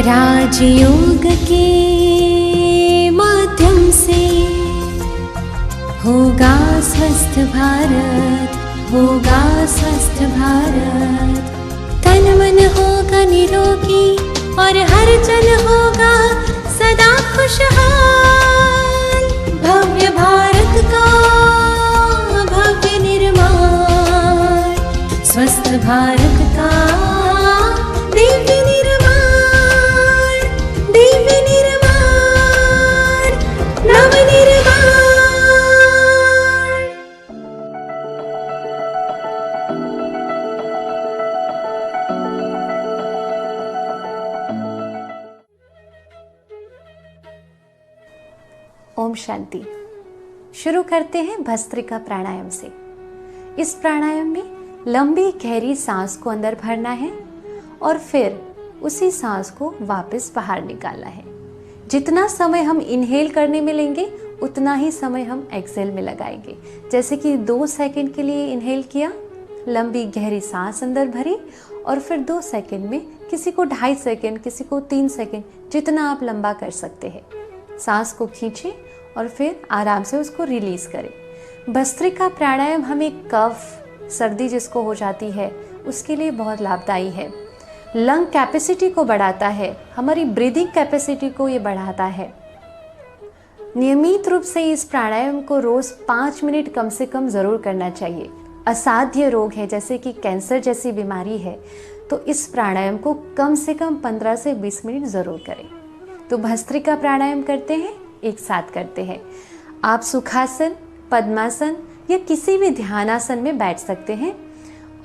राजयोग के माध्यम से होगा स्वस्थ भारत, होगा स्वस्थ भारत। तन मन होगा निरोगी और हर जन होगा सदा खुशहाल। भव्य भारत का भव्य निर्माण, स्वस्थ भारत का दिव्य निर्माण, दिव्य निर्माण, नव निर्माण। ओम शांति। शुरू करते हैं भस्त्रिका प्राणायाम से। इस प्राणायाम में लंबी गहरी सांस को अंदर भरना है और फिर उसी सांस को वापस बाहर निकालना है। जितना समय हम इनहेल करने में लेंगे उतना ही समय हम एक्सेल में लगाएंगे। जैसे कि 2 सेकंड के लिए इनहेल किया, लंबी गहरी सांस अंदर भरी और फिर 2 सेकंड में, किसी को 2.5 सेकंड, किसी को 3 सेकंड, जितना आप लंबा कर सकते हैं, सांस को खींचें और फिर आराम से उसको रिलीज करें। भस्त्रिका प्राणायाम हमें कफ, सर्दी जिसको हो जाती है उसके लिए बहुत लाभदायी है। लंग कैपेसिटी को बढ़ाता है, हमारी ब्रीदिंग कैपेसिटी को ये बढ़ाता है। नियमित रूप से इस प्राणायाम को रोज 5 मिनट कम से कम जरूर करना चाहिए। असाध्य रोग है जैसे कि कैंसर जैसी बीमारी है तो इस प्राणायाम को कम से कम 15 से 20 मिनट जरूर करें। तो भस्त्रिका प्राणायाम करते हैं, एक साथ करते हैं। आप सुखासन, पद्मासन या किसी भी ध्यानासन में बैठ सकते हैं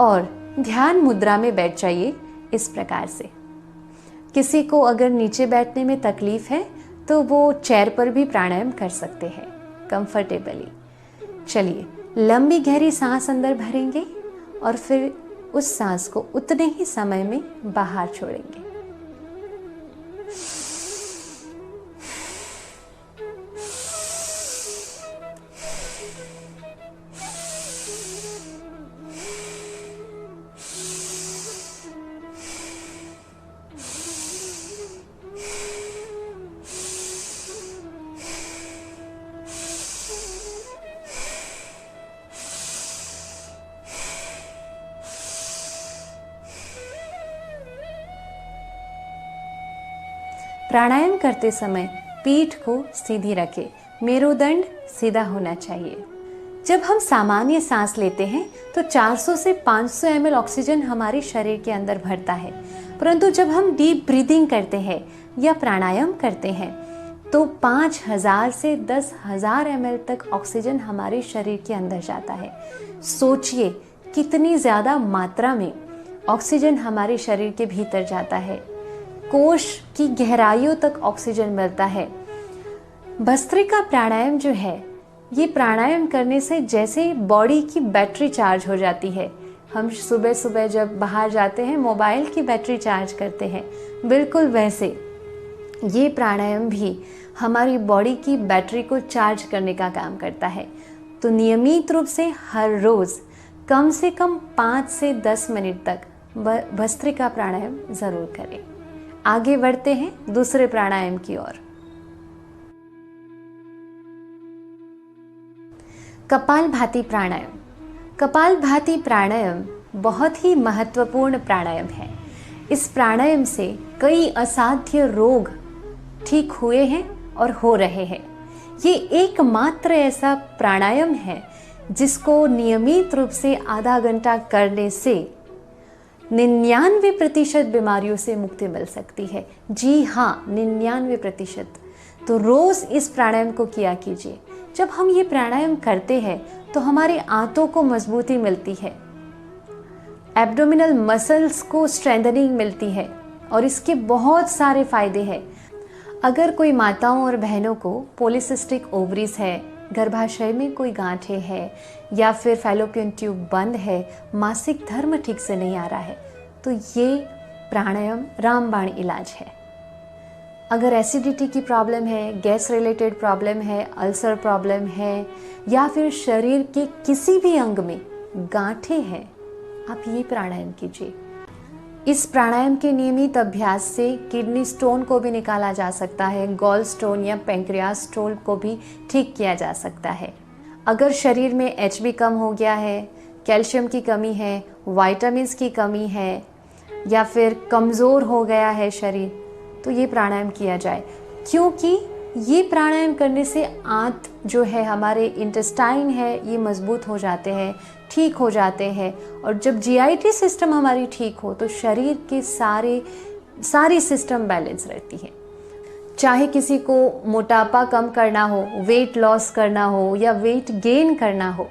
और ध्यान मुद्रा में बैठ जाइए इस प्रकार से। किसी को अगर नीचे बैठने में तकलीफ है तो वो चेयर पर भी प्राणायाम कर सकते हैं कंफर्टेबली। चलिए, लंबी गहरी सांस अंदर भरेंगे और फिर उस सांस को उतने ही समय में बाहर छोड़ेंगे। प्राणायाम करते समय पीठ को सीधी रखें, मेरुदंड सीधा होना चाहिए। जब हम सामान्य सांस लेते हैं तो 400 से 500 ml ऑक्सीजन हमारे शरीर के अंदर भरता है, परंतु जब हम डीप ब्रीदिंग करते हैं या प्राणायाम करते हैं तो 5000 से 10,000 ml तक ऑक्सीजन हमारे शरीर के अंदर जाता है। सोचिए कितनी ज़्यादा मात्रा में ऑक्सीजन हमारे शरीर के भीतर जाता है। कोश की गहराइयों तक ऑक्सीजन मिलता है। भस्त्रिका प्राणायाम जो है, ये प्राणायाम करने से जैसे बॉडी की बैटरी चार्ज हो जाती है। हम सुबह सुबह जब बाहर जाते हैं मोबाइल की बैटरी चार्ज करते हैं, बिल्कुल वैसे ये प्राणायाम भी हमारी बॉडी की बैटरी को चार्ज करने का काम करता है। तो नियमित रूप से हर रोज़ कम से कम 5 से 10 मिनट तक भस्त्रिका प्राणायाम ज़रूर करें। आगे बढ़ते हैं दूसरे प्राणायाम की ओर। कपालभाति प्राणायाम। कपालभाति प्राणायाम बहुत ही महत्वपूर्ण प्राणायाम है। इस प्राणायाम से कई असाध्य रोग ठीक हुए हैं और हो रहे हैं। ये एकमात्र ऐसा प्राणायाम है जिसको नियमित रूप से आधा घंटा करने से 99% बीमारियों से मुक्ति मिल सकती है। जी हाँ, 99%। तो रोज़ इस प्राणायाम को किया कीजिए। जब हम ये प्राणायाम करते हैं तो हमारे आंतों को मजबूती मिलती है, एब्डोमिनल मसल्स को स्ट्रेंथनिंग मिलती है और इसके बहुत सारे फायदे हैं। अगर कोई माताओं और बहनों को पॉलीसिस्टिक ओवरीज है, गर्भाशय में कोई गांठें हैं या फिर फैलोपियन ट्यूब बंद है, मासिक धर्म ठीक से नहीं आ रहा है, तो ये प्राणायाम रामबाण इलाज है। अगर एसिडिटी की प्रॉब्लम है, गैस रिलेटेड प्रॉब्लम है, अल्सर प्रॉब्लम है या फिर शरीर के किसी भी अंग में गांठें हैं, आप ये प्राणायाम कीजिए। इस प्राणायाम के नियमित अभ्यास से किडनी स्टोन को भी निकाला जा सकता है, गॉल स्टोन या पेंक्रियास स्टोन को भी ठीक किया जा सकता है। अगर शरीर में HB कम हो गया है, कैल्शियम की कमी है, विटामिन्स की कमी है या फिर कमज़ोर हो गया है शरीर, तो ये प्राणायाम किया जाए, क्योंकि ये प्राणायाम करने से आंत जो है, हमारे इंटेस्टाइन है, ये मजबूत हो जाते हैं, ठीक हो जाते हैं। और जब GIT सिस्टम हमारी ठीक हो तो शरीर के सारी सिस्टम बैलेंस रहती है। चाहे किसी को मोटापा कम करना हो, वेट लॉस करना हो या वेट गेन करना हो,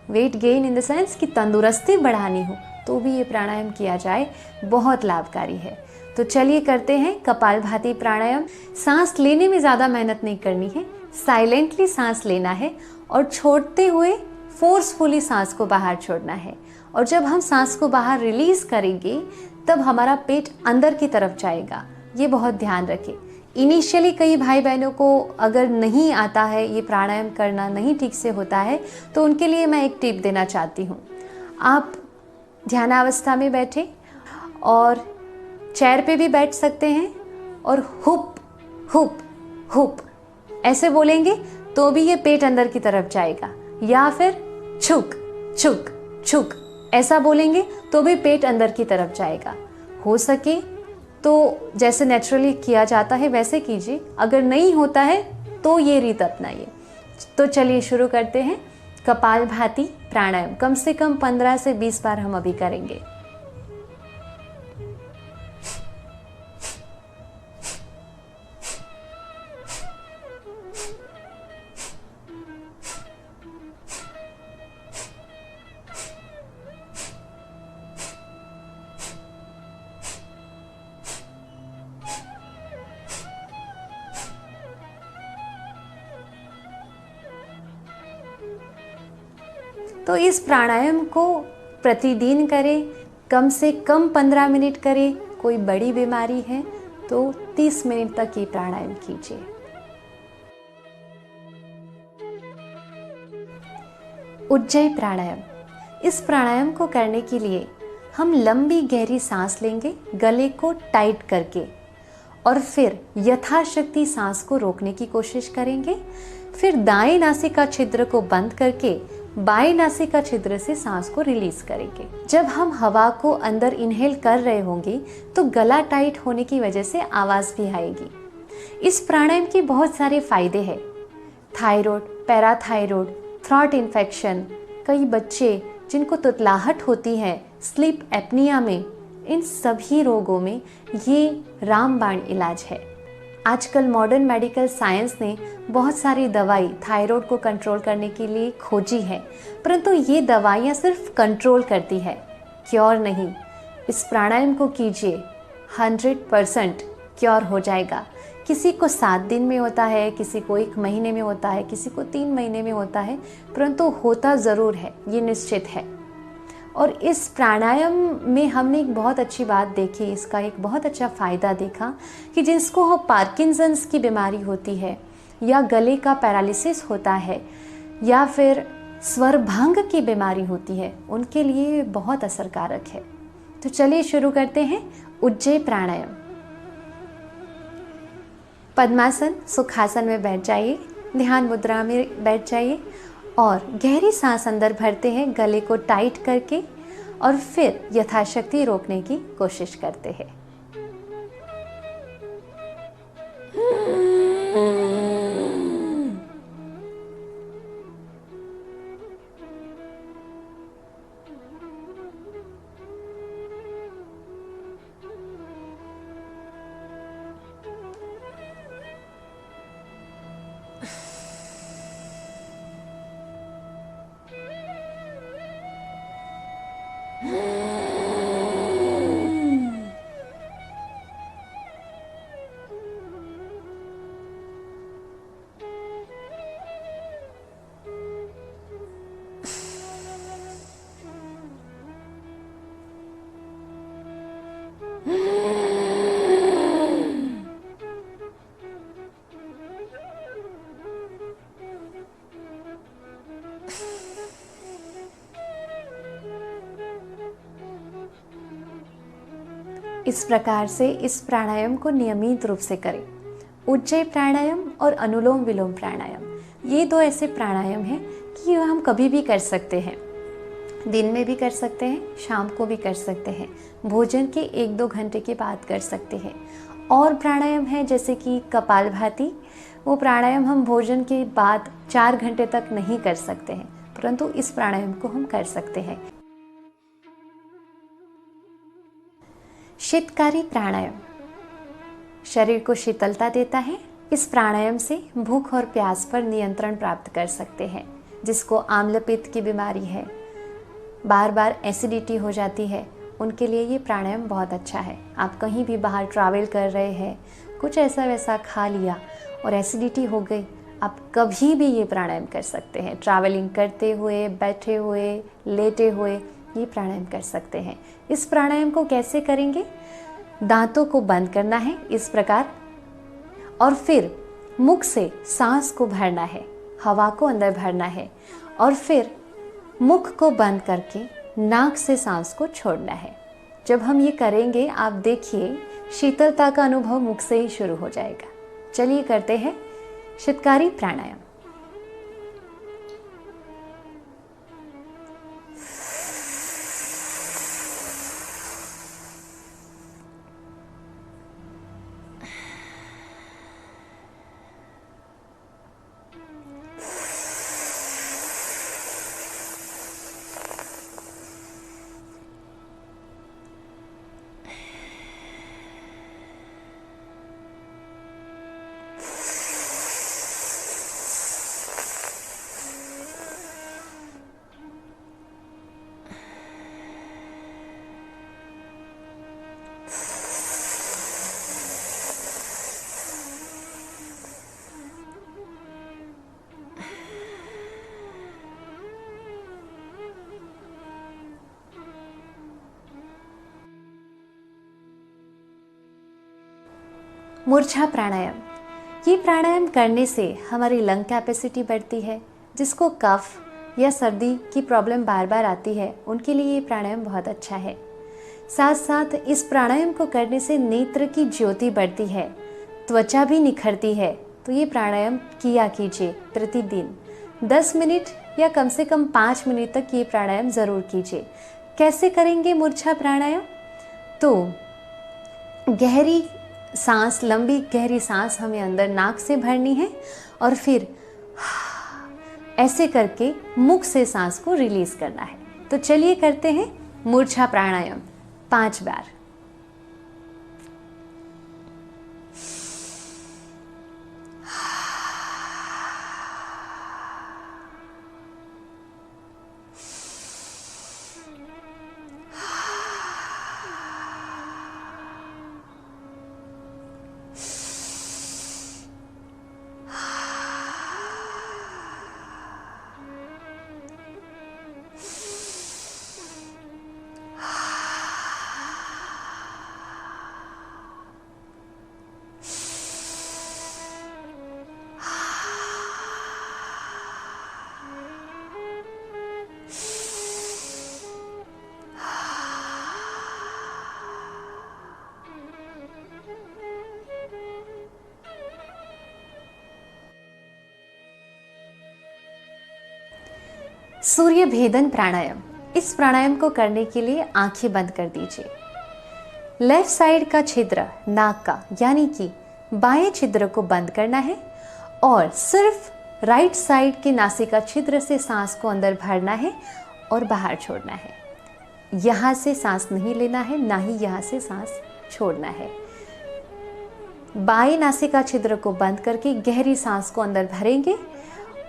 weight gain in the sense कि तंदुरुस्ती बढ़ानी हो, तो भी ये प्राणायाम किया जाए, बहुत लाभकारी है। तो चलिए करते हैं कपालभाति प्राणायाम। सांस लेने में ज़्यादा मेहनत नहीं करनी है, साइलेंटली सांस लेना है और छोड़ते हुए फोर्सफुली सांस को बाहर छोड़ना है। और जब हम सांस को बाहर रिलीज करेंगे तब हमारा पेट अंदर की तरफ जाएगा, ये बहुत ध्यान रखें। इनिशियली कई भाई बहनों को अगर नहीं आता है, ये प्राणायाम करना नहीं ठीक से होता है, तो उनके लिए मैं एक टिप देना चाहती हूँ। आप ध्यानावस्था में बैठे और चेयर पे भी बैठ सकते हैं और हुप हुप हुप ऐसे बोलेंगे तो भी ये पेट अंदर की तरफ जाएगा, या फिर छुक छुक छुक ऐसा बोलेंगे तो भी पेट अंदर की तरफ जाएगा। हो सके तो जैसे नेचुरली किया जाता है वैसे कीजिए, अगर नहीं होता है तो ये रीत अपनाइए। तो चलिए शुरू करते हैं कपालभाति प्राणायाम। कम से कम 15 से 20 बार हम अभी करेंगे। तो इस प्राणायाम को प्रतिदिन करें, कम से कम 15 मिनट करें। कोई बड़ी बीमारी है तो 30 मिनट तक ये प्राणायाम कीजिए। उज्जयी प्राणायाम। इस प्राणायाम को करने के लिए हम लंबी गहरी सांस लेंगे, गले को टाइट करके, और फिर यथाशक्ति सांस को रोकने की कोशिश करेंगे। फिर दाएं नासिका छिद्र को बंद करके बाएं नासिका छिद्र से सांस को रिलीज करेंगे। जब हम हवा को अंदर इनहेल कर रहे होंगे तो गला टाइट होने की वजह से आवाज भी आएगी। इस प्राणायाम के बहुत सारे फायदे हैं। थायराइड, पैराथायराइड, थ्रोट इन्फेक्शन, कई बच्चे जिनको तुतलाहट होती है, स्लीप एपनिया में, इन सभी रोगों में ये रामबाण इलाज है। आजकल मॉडर्न मेडिकल साइंस ने बहुत सारी दवाई थायराइड को कंट्रोल करने के लिए खोजी है, परंतु ये दवाइयाँ सिर्फ कंट्रोल करती है, क्योर नहीं। इस प्राणायाम को कीजिए, 100% क्योर हो जाएगा। किसी को 7 दिन में होता है, किसी को 1 महीने में होता है, किसी को 3 महीने में होता है, परंतु होता ज़रूर है, ये निश्चित है। और इस प्राणायाम में हमने एक बहुत अच्छी बात देखी, इसका एक बहुत अच्छा फ़ायदा देखा कि जिसको पार्किंसंस की बीमारी होती है या गले का पैरालिसिस होता है या फिर स्वर भंग की बीमारी होती है, उनके लिए बहुत असरकारक है। तो चलिए शुरू करते हैं उज्जयी प्राणायाम। पद्मासन, सुखासन में बैठ जाइए, ध्यान मुद्रा में बैठ जाइए और गहरी सांस अंदर भरते हैं गले को टाइट करके, और फिर यथाशक्ति रोकने की कोशिश करते हैं। इस प्रकार से इस प्राणायाम को नियमित रूप से करें। उज्जयी प्राणायाम और अनुलोम विलोम प्राणायाम, ये दो ऐसे प्राणायाम हैं कि हम कभी भी कर सकते हैं। दिन में भी कर सकते हैं, शाम को भी कर सकते हैं, भोजन के 1-2 घंटे के बाद कर सकते हैं। और प्राणायाम है जैसे कि कपालभाति, वो प्राणायाम हम भोजन के बाद 4 घंटे तक नहीं कर सकते हैं, परंतु इस प्राणायाम को हम कर सकते हैं। शीतकारी प्राणायाम शरीर को शीतलता देता है। इस प्राणायाम से भूख और प्यास पर नियंत्रण प्राप्त कर सकते हैं। जिसको आम्ल पित्त की बीमारी है, बार बार एसिडिटी हो जाती है, उनके लिए ये प्राणायाम बहुत अच्छा है। आप कहीं भी बाहर ट्रैवल कर रहे हैं, कुछ ऐसा वैसा खा लिया और एसिडिटी हो गई, आप कभी भी ये प्राणायाम कर सकते हैं। ट्रैवलिंग करते हुए, बैठे हुए, लेटे हुए ये प्राणायाम कर सकते हैं। इस प्राणायाम को कैसे करेंगे? दांतों को बंद करना है इस प्रकार, और फिर मुख से सांस को भरना है, हवा को अंदर भरना है, और फिर मुख को बंद करके नाक से सांस को छोड़ना है। जब हम ये करेंगे, आप देखिए शीतलता का अनुभव मुख से ही शुरू हो जाएगा। चलिए करते हैं शीतकारी प्राणायाम। मूर्छा प्राणायाम, ये प्राणायाम करने से हमारी लंग कैपेसिटी बढ़ती है। जिसको कफ या सर्दी की प्रॉब्लम बार बार आती है, उनके लिए ये प्राणायाम बहुत अच्छा है। साथ साथ इस प्राणायाम को करने से नेत्र की ज्योति बढ़ती है, त्वचा भी निखरती है। तो ये प्राणायाम किया कीजिए प्रतिदिन 10 मिनट या कम से कम 5 मिनट तक ये प्राणायाम ज़रूर कीजिए। कैसे करेंगे मूर्छा प्राणायाम? तो गहरी सांस, लंबी गहरी सांस हमें अंदर नाक से भरनी है, और फिर ऐसे करके मुख से सांस को रिलीज करना है। तो चलिए करते हैं मूर्छा प्राणायाम 5 बार। सूर्य भेदन प्राणायाम, इस प्राणायाम को करने के लिए आंखें बंद कर दीजिए। लेफ्ट साइड का छिद्र नाक का, यानी कि बाएं छिद्र को बंद करना है, और सिर्फ राइट साइड के नासिका छिद्र से सांस को अंदर भरना है और बाहर छोड़ना है। यहाँ से सांस नहीं लेना है, ना ही यहाँ से सांस छोड़ना है। बाएं नासिका छिद्र को बंद करके गहरी सांस को अंदर भरेंगे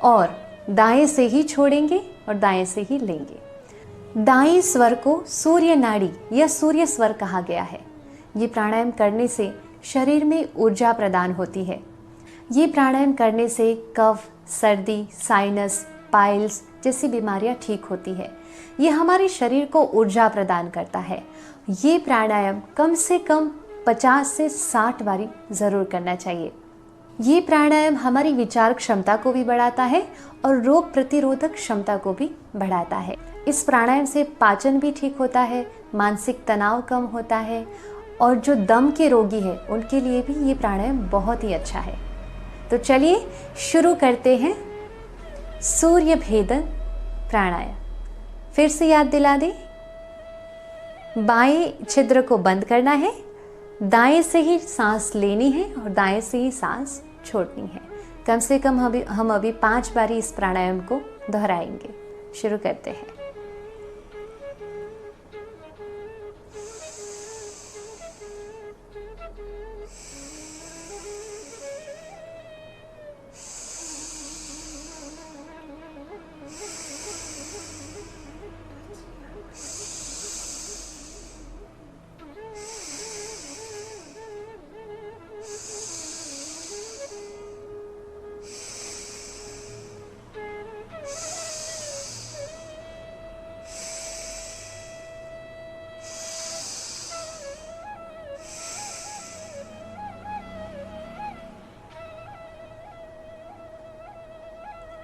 और दाएं से ही छोड़ेंगे और दाएं से ही लेंगे। दाएं स्वर को सूर्य नाड़ी या सूर्य स्वर कहा गया है। ये प्राणायाम करने से शरीर में ऊर्जा प्रदान होती है। ये प्राणायाम करने से कफ, सर्दी, साइनस, पाइल्स जैसी बीमारियां ठीक होती है। ये हमारे शरीर को ऊर्जा प्रदान करता है। ये प्राणायाम कम से कम 50 से 60 बारी ज़रूर करना चाहिए। ये प्राणायाम हमारी विचार क्षमता को भी बढ़ाता है और रोग प्रतिरोधक क्षमता को भी बढ़ाता है। इस प्राणायाम से पाचन भी ठीक होता है, मानसिक तनाव कम होता है और जो दम के रोगी है उनके लिए भी ये प्राणायाम बहुत ही अच्छा है। तो चलिए शुरू करते हैं सूर्य भेदन प्राणायाम। फिर से याद दिला दें, बाएं छिद्र को बंद करना है, दाएं से ही सांस लेनी है और दाएं से ही सांस छोड़नी है। कम से कम हम अभी 5 बारी इस प्राणायाम को दोहराएंगे। शुरू करते हैं।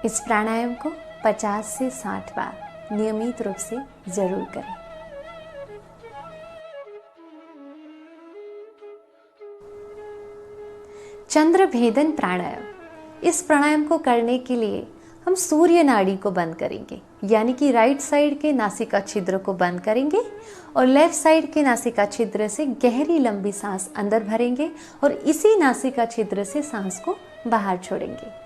इस प्राणायाम को 50 से 60 बार नियमित रूप से जरूर करें। चंद्र भेदन प्राणायाम। इस प्राणायाम को करने के लिए हम सूर्य नाड़ी को बंद करेंगे, यानी कि राइट साइड के नासिका छिद्र को बंद करेंगे और लेफ्ट साइड के नासिका छिद्र से गहरी लंबी सांस अंदर भरेंगे और इसी नासिका छिद्र से सांस को बाहर छोड़ेंगे।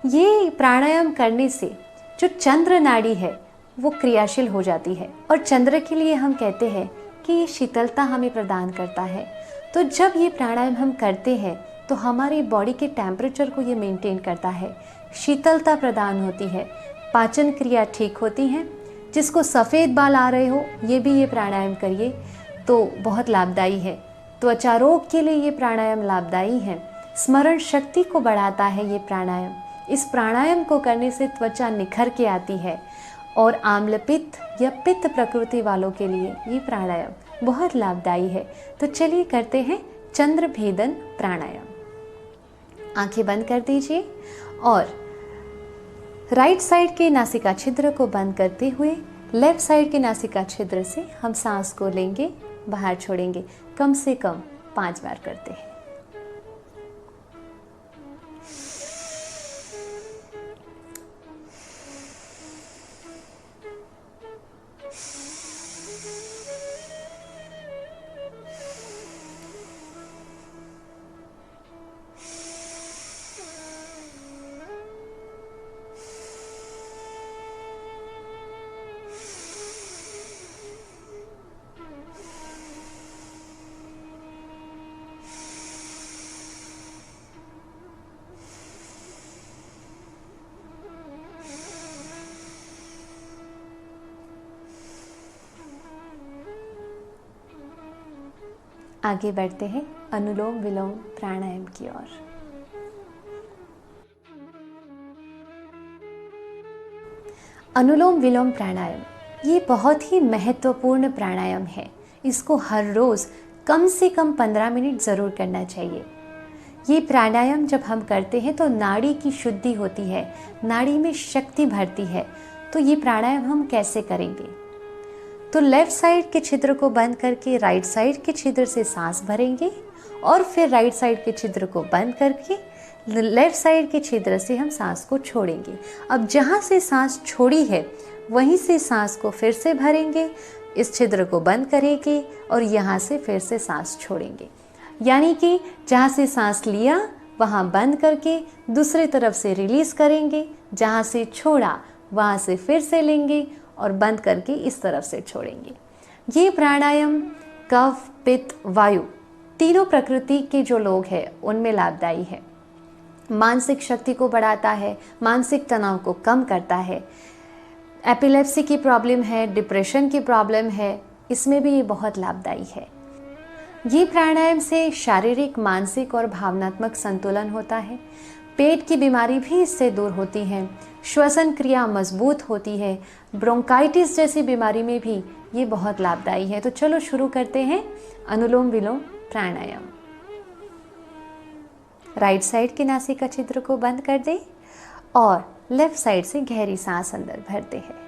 ये प्राणायाम करने से जो चंद्र नाड़ी है वो क्रियाशील हो जाती है और चंद्र के लिए हम कहते हैं कि ये शीतलता हमें प्रदान करता है। तो जब ये प्राणायाम हम करते हैं तो हमारी बॉडी के टेम्परेचर को ये मेंटेन करता है, शीतलता प्रदान होती है, पाचन क्रिया ठीक होती है। जिसको सफ़ेद बाल आ रहे हो ये भी ये प्राणायाम करिए तो बहुत लाभदायी है। त्वचा रोग के लिए ये प्राणायाम लाभदायी है। स्मरण शक्ति को बढ़ाता है ये प्राणायाम। इस प्राणायाम को करने से त्वचा निखर के आती है और आम्ल पित्त या पित्त प्रकृति वालों के लिए ये प्राणायाम बहुत लाभदायी है। तो चलिए करते हैं चंद्र भेदन प्राणायाम। आंखें बंद कर दीजिए और राइट साइड के नासिका छिद्र को बंद करते हुए लेफ्ट साइड के नासिका छिद्र से हम सांस को लेंगे, बाहर छोड़ेंगे। कम से कम 5 बार करते हैं। आगे बढ़ते हैं अनुलोम विलोम प्राणायाम की ओर। अनुलोम विलोम प्राणायाम ये बहुत ही महत्वपूर्ण प्राणायाम है। इसको हर रोज़ कम से कम 15 मिनट ज़रूर करना चाहिए। ये प्राणायाम जब हम करते हैं तो नाड़ी की शुद्धि होती है, नाड़ी में शक्ति भरती है। तो ये प्राणायाम हम कैसे करेंगे? तो लेफ्ट साइड के छिद्र को बंद करके राइट साइड के छिद्र से सांस भरेंगे और फिर राइट साइड के छिद्र को बंद करके लेफ्ट साइड के छिद्र से हम सांस को छोड़ेंगे। अब जहाँ से सांस छोड़ी है वहीं से सांस को फिर से भरेंगे, इस छिद्र को बंद करेंगे और यहाँ से फिर से सांस छोड़ेंगे। यानी कि जहाँ से सांस लिया वहाँ बंद करके दूसरी तरफ से रिलीज़ करेंगे, जहाँ से छोड़ा वहाँ से फिर से लेंगे और बंद करके इस तरफ से छोड़ेंगे। ये प्राणायाम कफ, पित्त, वायु तीनों प्रकृति के जो लोग हैं उनमें लाभदायी है। मानसिक शक्ति को बढ़ाता है, मानसिक तनाव को कम करता है। एपिलेप्सी की प्रॉब्लम है, डिप्रेशन की प्रॉब्लम है, इसमें भी ये बहुत लाभदायी है। ये प्राणायाम से शारीरिक, मानसिक और भावनात्मक संतुलन होता है। पेट की बीमारी भी इससे दूर होती है। श्वसन क्रिया मजबूत होती है। ब्रोंकाइटिस जैसी बीमारी में भी ये बहुत लाभदायी है। तो चलो शुरू करते हैं अनुलोम विलोम प्राणायाम। राइट साइड के नासिका छिद्र को बंद कर दें और लेफ्ट साइड से गहरी सांस अंदर भरते हैं।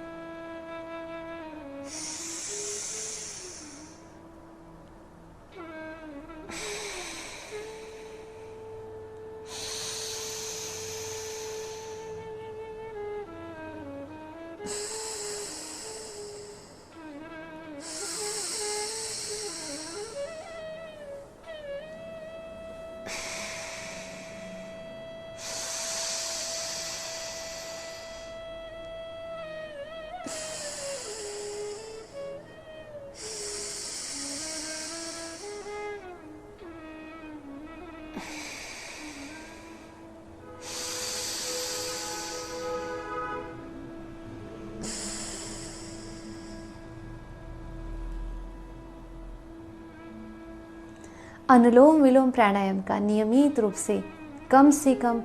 अनुलोम विलोम प्राणायाम का नियमित रूप से कम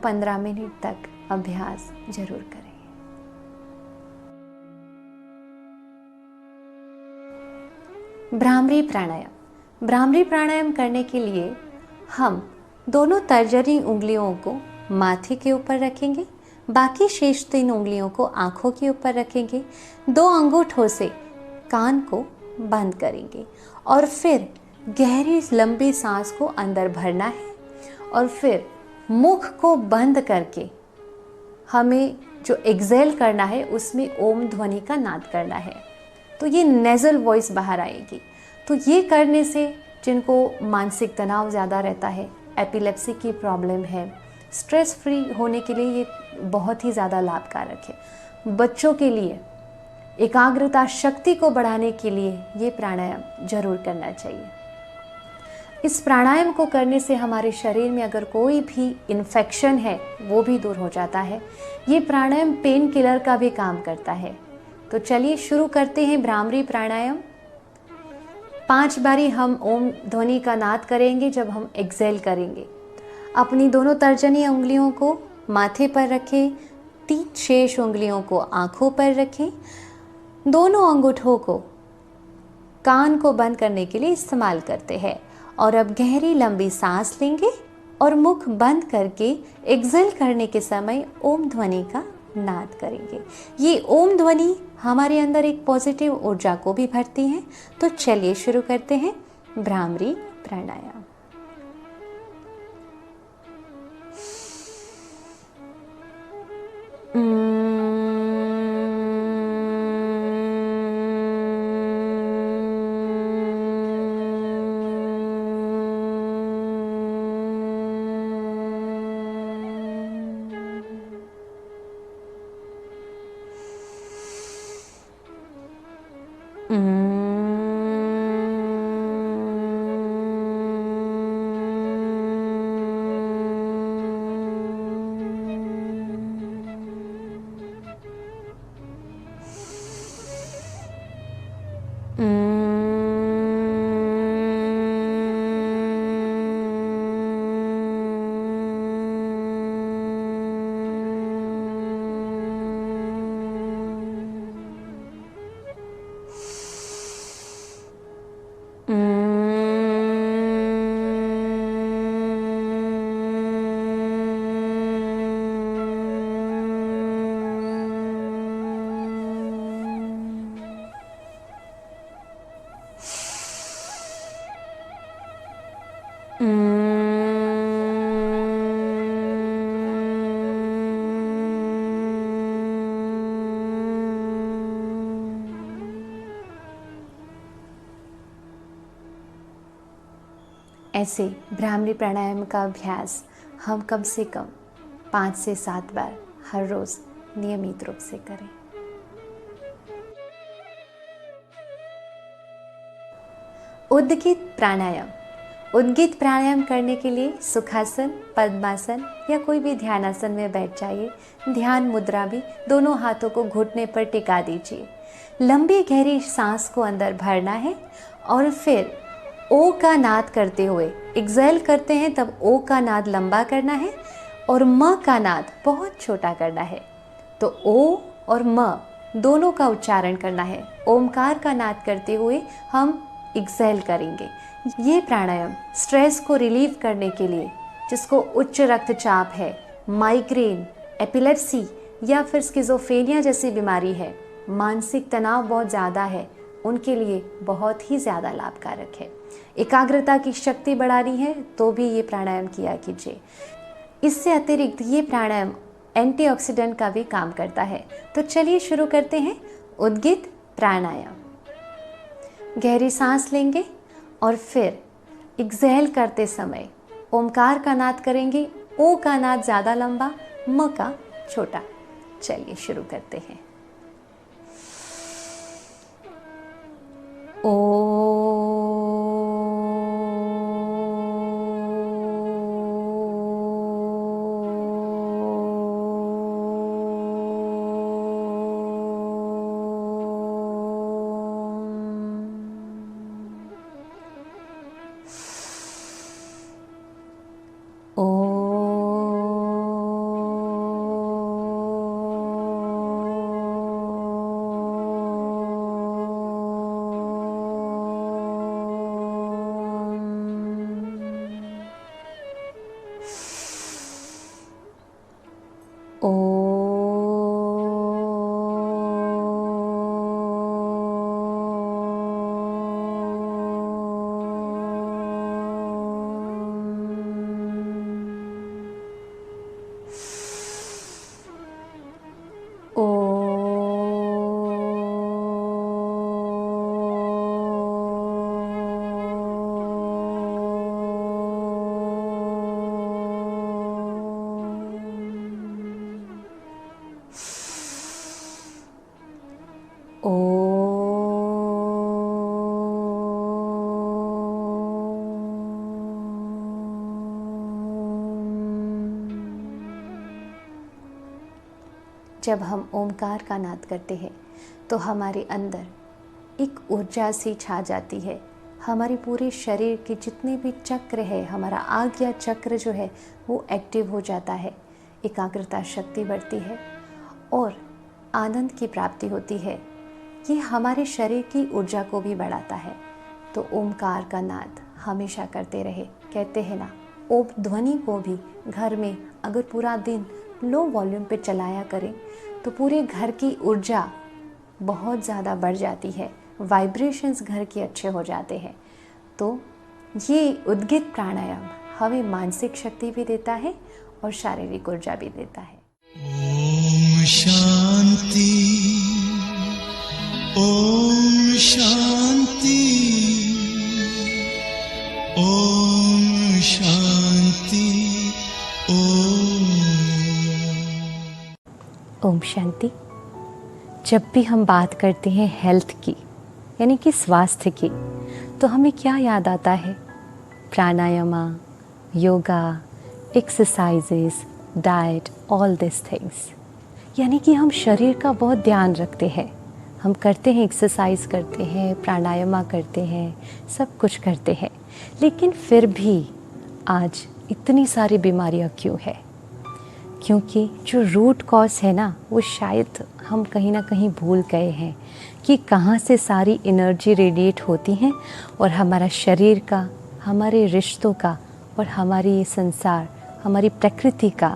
15 मिनट तक अभ्यास जरूर करें। भ्रामरी प्राणायाम। भ्रामरी प्राणायाम करने के लिए हम दोनों तर्जनी उंगलियों को माथे के ऊपर रखेंगे, बाकी शेष 3 उंगलियों को आंखों के ऊपर रखेंगे, 2 अंगूठों से कान को बंद करेंगे और फिर गहरी लंबी सांस को अंदर भरना है और फिर मुख को बंद करके हमें जो एक्सेल करना है उसमें ओम ध्वनि का नाद करना है। तो ये नेज़ल वॉइस बाहर आएगी। तो ये करने से जिनको मानसिक तनाव ज़्यादा रहता है, एपिलेप्सी की प्रॉब्लम है, स्ट्रेस फ्री होने के लिए ये बहुत ही ज़्यादा लाभकारक है। बच्चों के लिए एकाग्रता शक्ति को बढ़ाने के लिए ये प्राणायाम जरूर करना चाहिए। इस प्राणायाम को करने से हमारे शरीर में अगर कोई भी इन्फेक्शन है वो भी दूर हो जाता है। ये प्राणायाम पेन किलर का भी काम करता है। तो चलिए शुरू करते हैं भ्रामरी प्राणायाम। 5 बारी हम ओम ध्वनि का नाद करेंगे जब हम एक्सेल करेंगे। अपनी दोनों तर्जनी उंगलियों को माथे पर रखें, 3 शेष उंगलियों को आंखों पर रखें, दोनों अंगूठों को कान को बंद करने के लिए इस्तेमाल करते हैं। और अब गहरी लंबी सांस लेंगे और मुख बंद करके एक्सेल करने के समय ओम ध्वनि का नाद करेंगे। ये ओम ध्वनि हमारे अंदर एक पॉजिटिव ऊर्जा को भी भरती है। तो चलिए शुरू करते हैं भ्रामरी प्राणायाम। ऐसे भ्रामरी प्राणायाम का अभ्यास हम कम से कम 5 से 7 बार हर रोज नियमित रूप से करें। उद्गीत प्राणायाम। उद्गीत प्राणायाम करने के लिए सुखासन, पद्मासन या कोई भी ध्यानासन में बैठ जाइए। ध्यान मुद्रा भी दोनों हाथों को घुटने पर टिका दीजिए। लंबी गहरी सांस को अंदर भरना है और फिर ओ का नाद करते हुए एक्सेल करते हैं, तब ओ का नाद लंबा करना है और म का नाद बहुत छोटा करना है। तो ओ और म दोनों का उच्चारण करना है। ओमकार का नाद करते हुए हम एक्सेल करेंगे। ये प्राणायाम स्ट्रेस को रिलीव करने के लिए, जिसको उच्च रक्तचाप है, माइग्रेन, एपिलेप्सी या फिर स्किज़ोफ्रेनिया जैसी बीमारी है, मानसिक तनाव बहुत ज़्यादा है, उनके लिए बहुत ही ज़्यादा लाभकारक है। एकाग्रता की शक्ति बढ़ानी है तो भी ये प्राणायाम किया कीजिए। इससे अतिरिक्त ये प्राणायाम एंटीऑक्सीडेंट का भी काम करता है। तो चलिए शुरू करते हैं उद्गीत प्राणायाम। गहरी सांस लेंगे और फिर एक्सेल करते समय ओमकार का नाद करेंगे। ओ का नाद ज़्यादा लंबा, म का छोटा। चलिए शुरू करते हैं। ओ जब हम ओमकार का नाद करते हैं तो हमारे अंदर एक ऊर्जा सी छा जाती है। हमारे पूरे शरीर के जितने भी चक्र है, हमारा आज्ञा चक्र जो है वो एक्टिव हो जाता है, एकाग्रता शक्ति बढ़ती है और आनंद की प्राप्ति होती है। ये हमारे शरीर की ऊर्जा को भी बढ़ाता है। तो ओमकार का नाद हमेशा करते रहे। कहते हैं ना, ओम ध्वनि को भी घर में अगर पूरा दिन लो वॉल्यूम पे चलाया करें तो पूरे घर की ऊर्जा बहुत ज़्यादा बढ़ जाती है, वाइब्रेशंस घर के अच्छे हो जाते हैं। तो ये उद्गित प्राणायाम हमें मानसिक शक्ति भी देता है और शारीरिक ऊर्जा भी देता है। ओम शांति, ओम शांति, ओम शांति, ओम शांति। जब भी हम बात करते हैं हेल्थ की, यानी कि स्वास्थ्य की, तो हमें क्या याद आता है? Pranayama, yoga, exercises, diet, all this things. यानी कि हम शरीर का बहुत ध्यान रखते हैं। हम करते हैं, एक्सरसाइज करते हैं, प्राणायाम करते हैं, सब कुछ करते हैं, लेकिन फिर भी आज इतनी सारी बीमारियां क्यों है? क्योंकि जो रूट कॉज है ना, वो शायद हम कहीं ना कहीं भूल गए हैं कि कहाँ से सारी एनर्जी रेडिएट होती हैं और हमारा शरीर का, हमारे रिश्तों का और हमारी ये संसार, हमारी प्रकृति का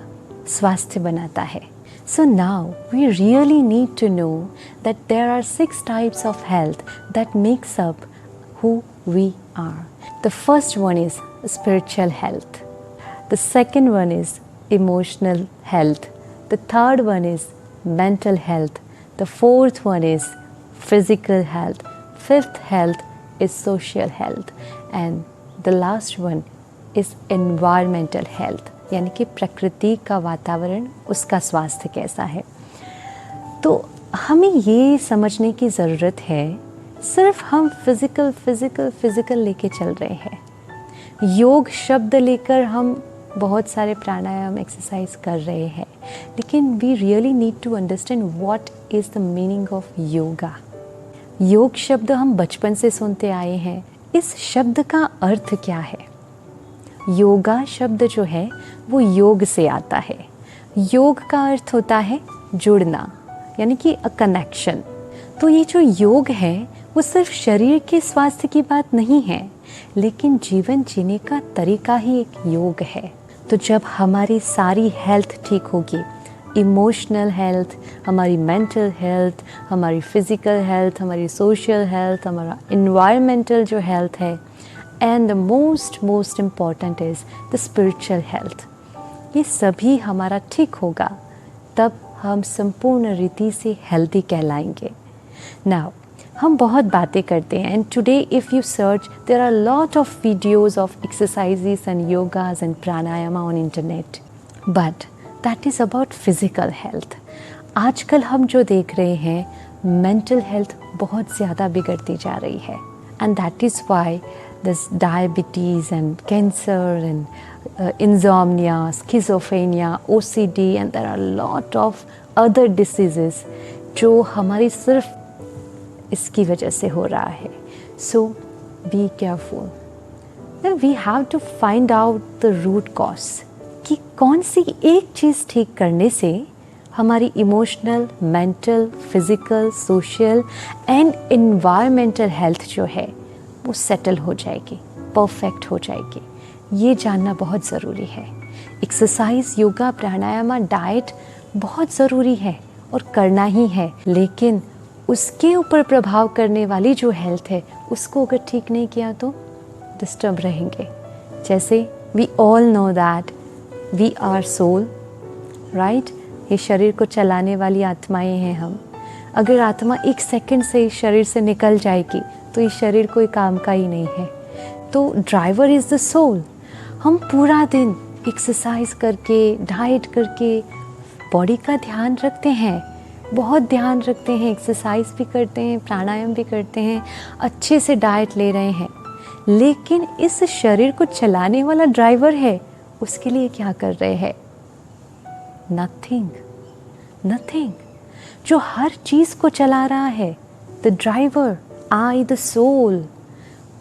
स्वास्थ्य बनाता है। So now we really need to know that there are 6 types of health that makes up who we are. The first one is spiritual health. The second one is emotional health. The third one is mental health. The fourth one is physical health. Fifth health is social health. And the last one is environmental health. यानी कि प्रकृति का वातावरण, उसका स्वास्थ्य कैसा है। तो हमें ये समझने की ज़रूरत है, सिर्फ हम फिज़िकल लेके चल रहे हैं। योग शब्द लेकर हम बहुत सारे प्राणायाम एक्सरसाइज कर रहे हैं, लेकिन we really need to understand what is the meaning of yoga. योग शब्द हम बचपन से सुनते आए हैं। इस शब्द का अर्थ क्या है? योगा शब्द जो है वो योग से आता है। योग का अर्थ होता है जुड़ना, यानी कि अ कनेक्शन। तो ये जो योग है वो सिर्फ शरीर के स्वास्थ्य की बात नहीं है, लेकिन जीवन जीने का तरीका ही एक योग है। तो जब हमारी सारी हेल्थ ठीक होगी, इमोशनल हेल्थ, हमारी मेंटल हेल्थ, हमारी फिजिकल हेल्थ, हमारी सोशल हेल्थ, हमारा इन्वायरमेंटल जो हेल्थ है, and the most important is the spiritual health, ये सभी हमारा ठीक होगा, तब हम संपूर्ण रीति से हेल्दी कहलाएंगे। नाउ हम बहुत बातें करते हैं, and today if you search there are lot of videos of exercises and yogas and pranayama on internet, but that is about physical health. आजकल हम जो देख रहे हैं, मेंटल हेल्थ बहुत ज़्यादा बिगड़ती जा रही है, and that is why this diabetes and cancer and insomnia, schizophrenia, OCD and there are a lot of other diseases जो हमारी सिर्फ इसकी वजह से हो रहा है। So be careful. Then we have to find out the root cause कि कौन सी एक चीज़ ठीक करने से हमारी emotional, mental, physical, social and environmental health जो है वो सेटल हो जाएगी, परफेक्ट हो जाएगी। ये जानना बहुत ज़रूरी है। एक्सरसाइज, योगा, प्राणायाम, डाइट बहुत ज़रूरी है और करना ही है, लेकिन उसके ऊपर प्रभाव करने वाली जो हेल्थ है उसको अगर ठीक नहीं किया तो डिस्टर्ब रहेंगे। जैसे we all know that we are soul, right? ये शरीर को चलाने वाली आत्माएं हैं हम। अगर आत्मा एक सेकंड से इस शरीर से निकल जाएगी तो इस शरीर कोई काम का ही नहीं है। तो ड्राइवर इज़ द सोल। हम पूरा दिन एक्सरसाइज करके, डाइट करके बॉडी का ध्यान रखते हैं, बहुत ध्यान रखते हैं, एक्सरसाइज भी करते हैं, प्राणायाम भी करते हैं, अच्छे से डाइट ले रहे हैं, लेकिन इस शरीर को चलाने वाला ड्राइवर है, उसके लिए क्या कर रहे हैं? नथिंग। नथिंग। जो हर चीज़ को चला रहा है, the driver, I the soul,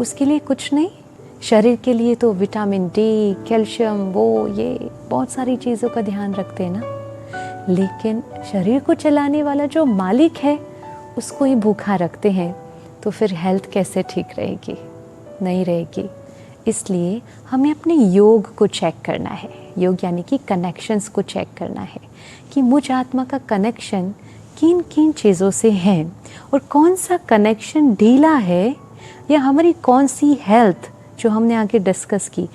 उसके लिए कुछ नहीं। शरीर के लिए तो विटामिन डी, कैल्शियम, वो ये बहुत सारी चीज़ों का ध्यान रखते हैं ना, लेकिन शरीर को चलाने वाला जो मालिक है उसको ही भूखा रखते हैं, तो फिर हेल्थ कैसे ठीक रहेगी? नहीं रहेगी। इसलिए हमें अपने योग को चेक करना है। योग यानी कि कनेक्शंस को चेक करना है कि मुझ आत्मा का कनेक्शन किन किन चीज़ों से है और कौन सा कनेक्शन ढीला है, या हमारी कौन सी हेल्थ जो हमने आगे डिस्कस की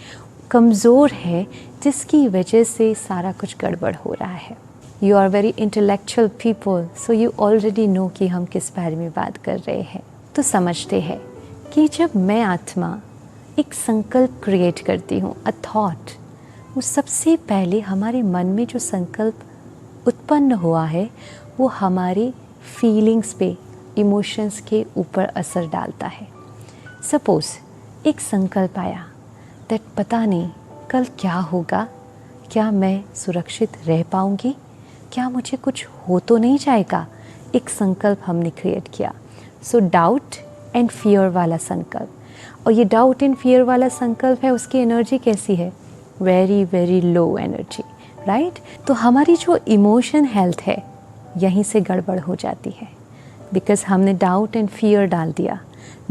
कमज़ोर है, जिसकी वजह से सारा कुछ गड़बड़ हो रहा है। You are very intellectual people, so you already know कि हम किस बारे में बात कर रहे हैं। तो समझते हैं कि जब मैं आत्मा एक संकल्प क्रिएट करती हूँ, अ थॉट, वो सबसे पहले हमारे मन में जो संकल्प उत्पन्न हुआ है वो हमारी फीलिंग्स पे, इमोशंस के ऊपर असर डालता है। सपोज़ एक संकल्प आया दैट पता नहीं कल क्या होगा, क्या मैं सुरक्षित रह पाऊँगी, क्या मुझे कुछ हो तो नहीं जाएगा। एक संकल्प हमने क्रिएट किया। सो डाउट एंड फियर वाला संकल्प, और ये डाउट एंड फियर वाला संकल्प है, उसकी एनर्जी कैसी है? Very very low energy, right? तो हमारी जो इमोशन हेल्थ है यहीं से गड़बड़ हो जाती है, बिकॉज हमने डाउट एंड फियर डाल दिया।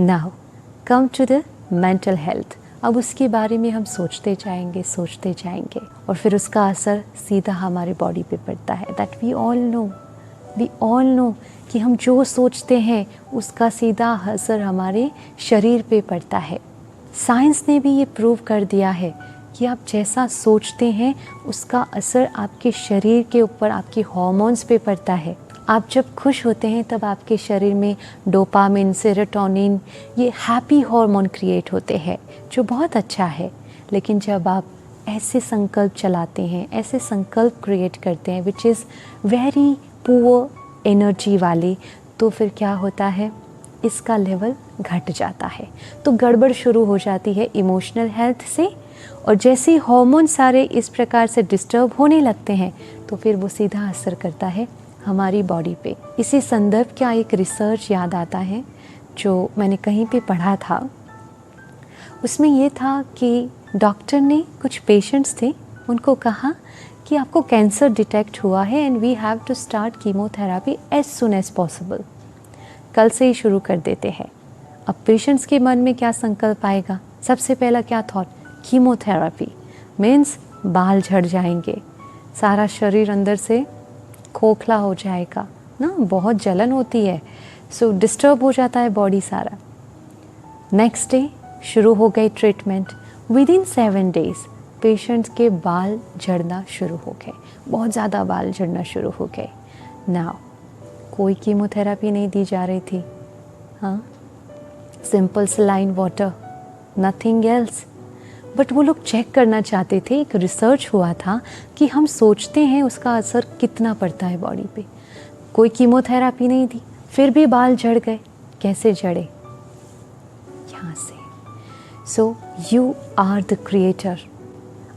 Now come to the mental health. अब उसके बारे में हम सोचते जाएंगे और फिर उसका असर सीधा हमारी बॉडी पे पड़ता है। दैट वी ऑल नो कि हम जो सोचते हैं उसका सीधा असर हमारे शरीर पे पड़ता है। साइंस ने भी ये प्रूव कर दिया है कि आप जैसा सोचते हैं उसका असर आपके शरीर के ऊपर, आपके हार्मोन्स पे पड़ता है। आप जब खुश होते हैं तब आपके शरीर में डोपामिन, सेरोटोनिन, ये हैप्पी हार्मोन क्रिएट होते हैं, जो बहुत अच्छा है। लेकिन जब आप ऐसे संकल्प चलाते हैं, ऐसे संकल्प क्रिएट करते हैं which is very poor energy वाले, तो फिर क्या होता है? इसका लेवल घट जाता है। तो गड़बड़ शुरू हो जाती है इमोशनल हेल्थ से, और जैसे हार्मोन सारे इस प्रकार से डिस्टर्ब होने लगते हैं तो फिर वो सीधा असर करता है हमारी बॉडी पे। इसी संदर्भ का एक रिसर्च याद आता है जो मैंने कहीं पे पढ़ा था। उसमें ये था कि डॉक्टर ने कुछ पेशेंट्स थे, उनको कहा कि आपको कैंसर डिटेक्ट हुआ है and we have to start chemotherapy as soon as possible. कल से ही शुरू कर देते हैं। अब पेशेंट्स के मन में क्या संकल्प आएगा? सबसे पहला क्या थॉट? कीमोथेरेपी मीन्स बाल झड़ जाएंगे, सारा शरीर अंदर से खोखला हो जाएगा ना, बहुत जलन होती है, सो डिस्टर्ब हो जाता है बॉडी सारा। नेक्स्ट डे शुरू हो गई ट्रीटमेंट। विदिन 7 days पेशेंट्स के बाल झड़ना शुरू हो गए, बहुत ज़्यादा बाल झड़ना शुरू हो गए। नाउ कोई कीमोथेरेपी नहीं दी जा रही थी, हाँ, simple saline water, nothing else. But वो लोग चेक करना चाहते थे, एक रिसर्च हुआ था कि हम सोचते हैं उसका असर कितना पड़ता है बॉडी पे। कोई कीमोथेरेपी नहीं दी, फिर भी बाल झड़ गए। कैसे झड़े? यहाँ से। So you are the creator,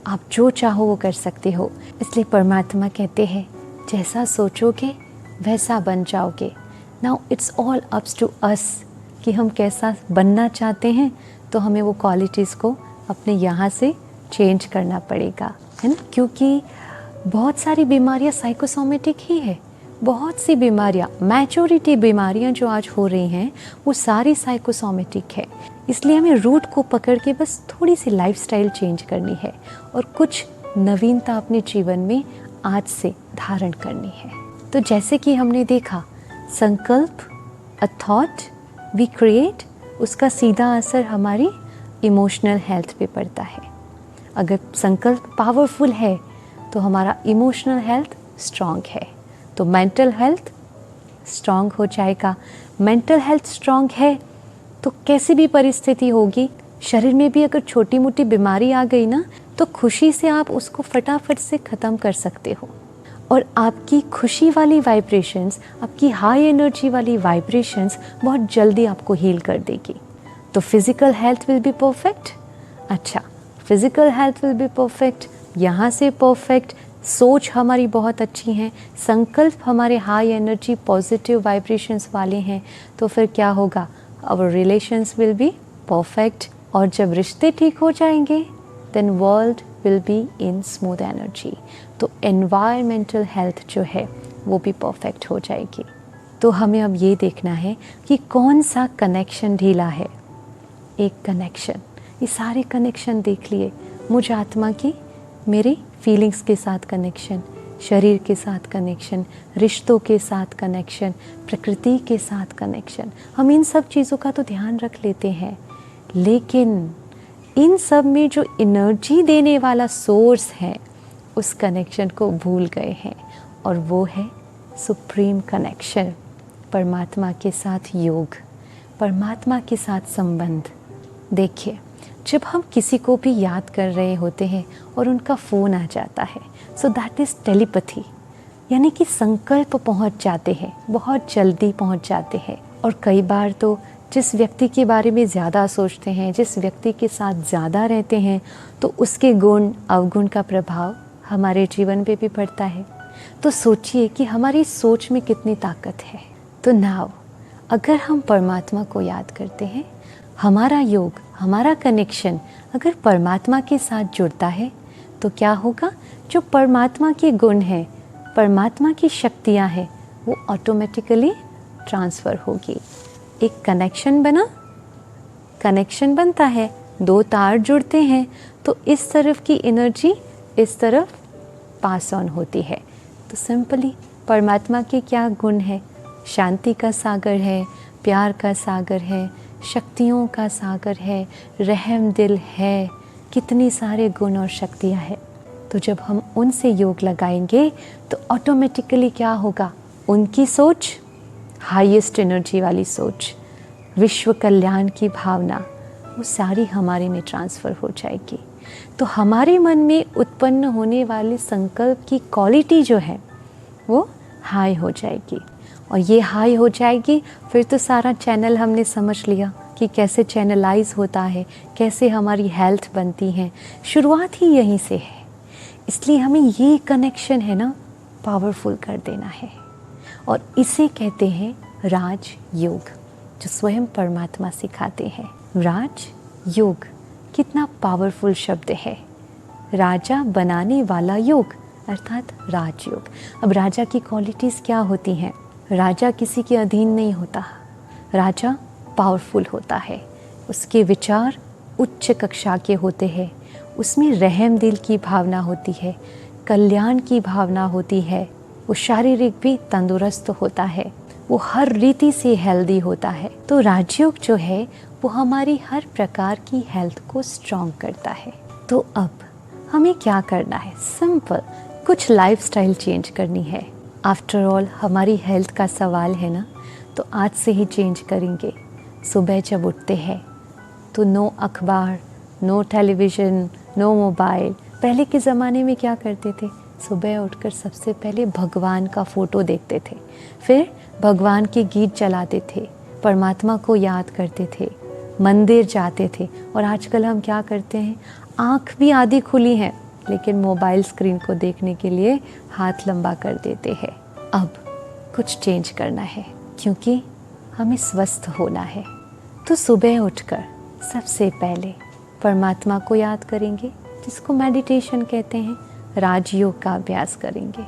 आप जो चाहो वो कर सकते हो। इसलिए परमात्मा कहते हैं जैसा सोचोगे वैसा बन जाओगे। Now it's all ups to us कि हम कैसा बनना चाहते हैं, तो हमें वो क्वालिटीज़ को अपने यहाँ से चेंज करना पड़ेगा, है ना। क्योंकि बहुत सारी बीमारियाँ साइकोसोमेटिक ही है। बहुत सी बीमारियाँ, मैजॉरिटी बीमारियाँ जो आज हो रही हैं वो सारी साइकोसोमेटिक है। इसलिए हमें रूट को पकड़ के बस थोड़ी सी लाइफस्टाइल चेंज करनी है और कुछ नवीनता अपने जीवन में आज से धारण करनी है। तो जैसे कि हमने देखा, संकल्प, अ थॉट वी क्रिएट, उसका सीधा असर हमारी इमोशनल हेल्थ पे पड़ता है। अगर संकल्प पावरफुल है तो हमारा इमोशनल हेल्थ स्ट्रॉन्ग है, तो मेंटल हेल्थ स्ट्रॉन्ग हो जाएगा। मेंटल हेल्थ स्ट्रॉन्ग है तो कैसी भी परिस्थिति होगी, शरीर में भी अगर छोटी मोटी बीमारी आ गई ना, तो खुशी से आप उसको फटाफट से ख़त्म कर सकते हो। और आपकी खुशी वाली वाइब्रेशंस, आपकी हाई एनर्जी वाली वाइब्रेशंस बहुत जल्दी आपको हील कर देगी। तो physical health will be perfect. अच्छा, physical health will be perfect, यहाँ से परफेक्ट, सोच हमारी बहुत अच्छी है, संकल्प हमारे हाई एनर्जी पॉजिटिव वाइब्रेशंस वाले हैं, तो फिर क्या होगा, our relations will be perfect. और जब रिश्ते ठीक हो जाएंगे then world will be in smooth energy, तो एनवायरमेंटल हेल्थ जो है वो भी परफेक्ट हो जाएगी। तो हमें अब ये देखना है कि कौन सा कनेक्शन ढीला है। एक कनेक्शन, ये सारे कनेक्शन देख लिए, मुझ आत्मा की मेरी फीलिंग्स के साथ कनेक्शन, शरीर के साथ कनेक्शन, रिश्तों के साथ कनेक्शन, प्रकृति के साथ कनेक्शन। हम इन सब चीज़ों का तो ध्यान रख लेते हैं, लेकिन इन सब में जो एनर्जी देने वाला सोर्स है उस कनेक्शन को भूल गए हैं, और वो है सुप्रीम कनेक्शन, परमात्मा के साथ योग, परमात्मा के साथ संबंध। देखिए, जब हम किसी को भी याद कर रहे होते हैं और उनका फ़ोन आ जाता है, सो दैट इज़ टेलीपैथी, यानी कि संकल्प पहुंच जाते हैं, बहुत जल्दी पहुंच जाते हैं। और कई बार तो जिस व्यक्ति के बारे में ज़्यादा सोचते हैं, जिस व्यक्ति के साथ ज़्यादा रहते हैं, तो उसके गुण अवगुण का प्रभाव हमारे जीवन पे भी पड़ता है। तो सोचिए कि हमारी सोच में कितनी ताकत है। तो नाउ अगर हम परमात्मा को याद करते हैं, हमारा योग, हमारा कनेक्शन अगर परमात्मा के साथ जुड़ता है, तो क्या होगा, जो परमात्मा के गुण हैं, परमात्मा की शक्तियाँ हैं, वो ऑटोमेटिकली ट्रांसफ़र होगी। एक कनेक्शन बना, कनेक्शन बनता है, दो तार जुड़ते हैं, तो इस तरफ की एनर्जी इस तरफ पास ऑन होती है। तो सिंपली परमात्मा के क्या गुण है, शांति का सागर है, प्यार का सागर है, शक्तियों का सागर है, रहम दिल है, कितने सारे गुण और शक्तियाँ हैं। तो जब हम उनसे योग लगाएंगे तो ऑटोमेटिकली क्या होगा, उनकी सोच, हाईएस्ट एनर्जी वाली सोच, विश्व कल्याण की भावना, वो सारी हमारे में ट्रांसफ़र हो जाएगी। तो हमारे मन में उत्पन्न होने वाले संकल्प की क्वालिटी जो है वो हाई हो जाएगी, और ये हाई हो जाएगी, फिर तो सारा चैनल हमने समझ लिया कि कैसे चैनलाइज होता है, कैसे हमारी हेल्थ बनती है। शुरुआत ही यहीं से है, इसलिए हमें ये कनेक्शन है ना पावरफुल कर देना है, और इसे कहते हैं राज योग, जो स्वयं परमात्मा सिखाते हैं। राज योग कितना पावरफुल शब्द है, राजा बनाने वाला योग अर्थात राजयोग। अब राजा की क्वालिटीज़ क्या होती हैं, राजा किसी के अधीन नहीं होता, राजा पावरफुल होता है, उसके विचार उच्च कक्षा के होते हैं, उसमें रहम दिल की भावना होती है, कल्याण की भावना होती है, वो शारीरिक भी तंदुरुस्त होता है, वो हर रीति से हेल्दी होता है। तो राजयोग जो है वो हमारी हर प्रकार की हेल्थ को स्ट्रॉन्ग करता है। तो अब हमें क्या करना है, सिंपल कुछ लाइफस्टाइल चेंज करनी है। आफ्टर ऑल हमारी हेल्थ का सवाल है ना, तो आज से ही चेंज करेंगे। सुबह जब उठते हैं तो नो अखबार, नो टेलीविज़न, नो मोबाइल। पहले के ज़माने में क्या करते थे, सुबह उठकर सबसे पहले भगवान का फ़ोटो देखते थे, फिर भगवान के गीत चलाते थे, परमात्मा को याद करते थे, मंदिर जाते थे। और आजकल हम क्या करते हैं, आँख भी आधी खुली है लेकिन मोबाइल स्क्रीन को देखने के लिए हाथ लंबा कर देते हैं। अब कुछ चेंज करना है, क्योंकि हमें स्वस्थ होना है। तो सुबह उठकर सबसे पहले परमात्मा को याद करेंगे, जिसको मेडिटेशन कहते हैं, राजयोग का अभ्यास करेंगे,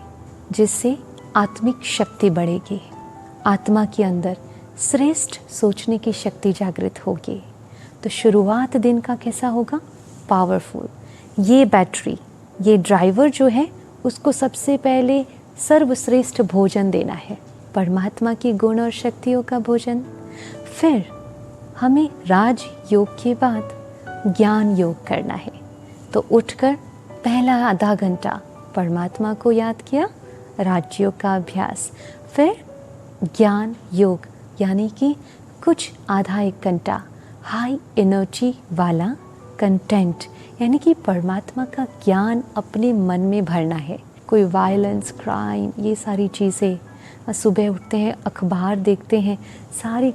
जिससे आत्मिक शक्ति बढ़ेगी, आत्मा के अंदर श्रेष्ठ सोचने की शक्ति जागृत होगी। तो शुरुआत दिन का कैसा होगा, पावरफुल। ये बैटरी, ये ड्राइवर जो है, उसको सबसे पहले सर्वश्रेष्ठ भोजन देना है, परमात्मा की गुण और शक्तियों का भोजन। फिर हमें राज योग के बाद ज्ञान योग करना है। तो उठकर पहला आधा घंटा परमात्मा को याद किया, राजयोग का अभ्यास, फिर ज्ञान योग यानी कि कुछ आधा एक घंटा हाई एनर्जी वाला कंटेंट, यानी कि परमात्मा का ज्ञान अपने मन में भरना है। कोई वायलेंस, क्राइम, ये सारी चीज़ें, सुबह उठते हैं अखबार देखते हैं, सारी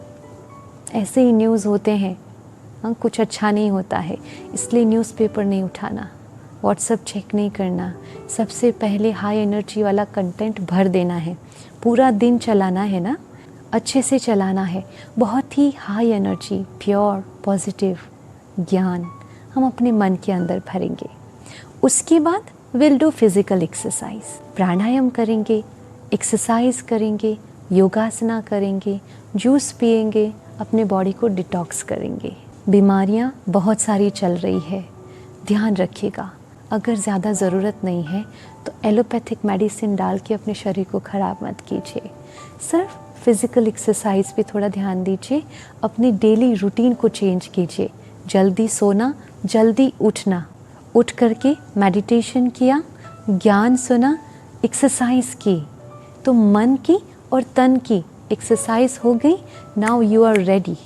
ऐसे ही न्यूज़ होते हैं, कुछ अच्छा नहीं होता है, इसलिए न्यूज़पेपर नहीं उठाना, व्हाट्सएप चेक नहीं करना, सबसे पहले हाई एनर्जी वाला कंटेंट भर देना है। पूरा दिन चलाना है ना, अच्छे से चलाना है, बहुत ही हाई एनर्जी, प्योर पॉजिटिव ज्ञान हम अपने मन के अंदर भरेंगे। उसके बाद विल डू फिजिकल एक्सरसाइज, प्राणायाम करेंगे, एक्सरसाइज करेंगे, योगासना करेंगे, जूस पिएंगे, अपने बॉडी को डिटॉक्स करेंगे। बीमारियां बहुत सारी चल रही है, ध्यान रखिएगा। अगर ज़्यादा ज़रूरत नहीं है तो एलोपैथिक मेडिसिन डाल के अपने शरीर को ख़राब मत कीजिए। सिर्फ फिज़िकल एक्सरसाइज पे थोड़ा ध्यान दीजिए, अपनी डेली रूटीन को चेंज कीजिए। जल्दी सोना, जल्दी उठना, उठ करके मेडिटेशन किया, ज्ञान सुना, एक्सरसाइज की, तो मन की और तन की एक्सरसाइज हो गई। Now you are ready.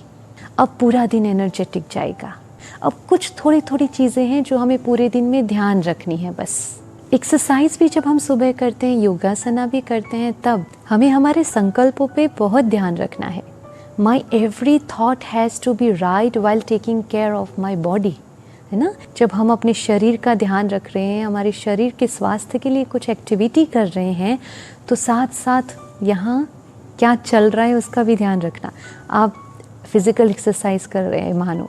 अब पूरा दिन एनर्जेटिक जाएगा। अब कुछ थोड़ी थोड़ी चीज़ें हैं जो हमें पूरे दिन में ध्यान रखनी है बस। एक्सरसाइज भी जब हम सुबह करते हैं, योगासना भी करते हैं, तब हमें हमारे संकल्पों पे बहुत ध्यान रखना है। My every thought has to be right while taking care of my body, है ना। जब हम अपने शरीर का ध्यान रख रहे हैं, हमारे शरीर के स्वास्थ्य के लिए कुछ एक्टिविटी कर रहे हैं, तो साथ साथ यहाँ क्या चल रहा है उसका भी ध्यान रखना। आप फिज़िकल एक्सरसाइज कर रहे हैं, मानो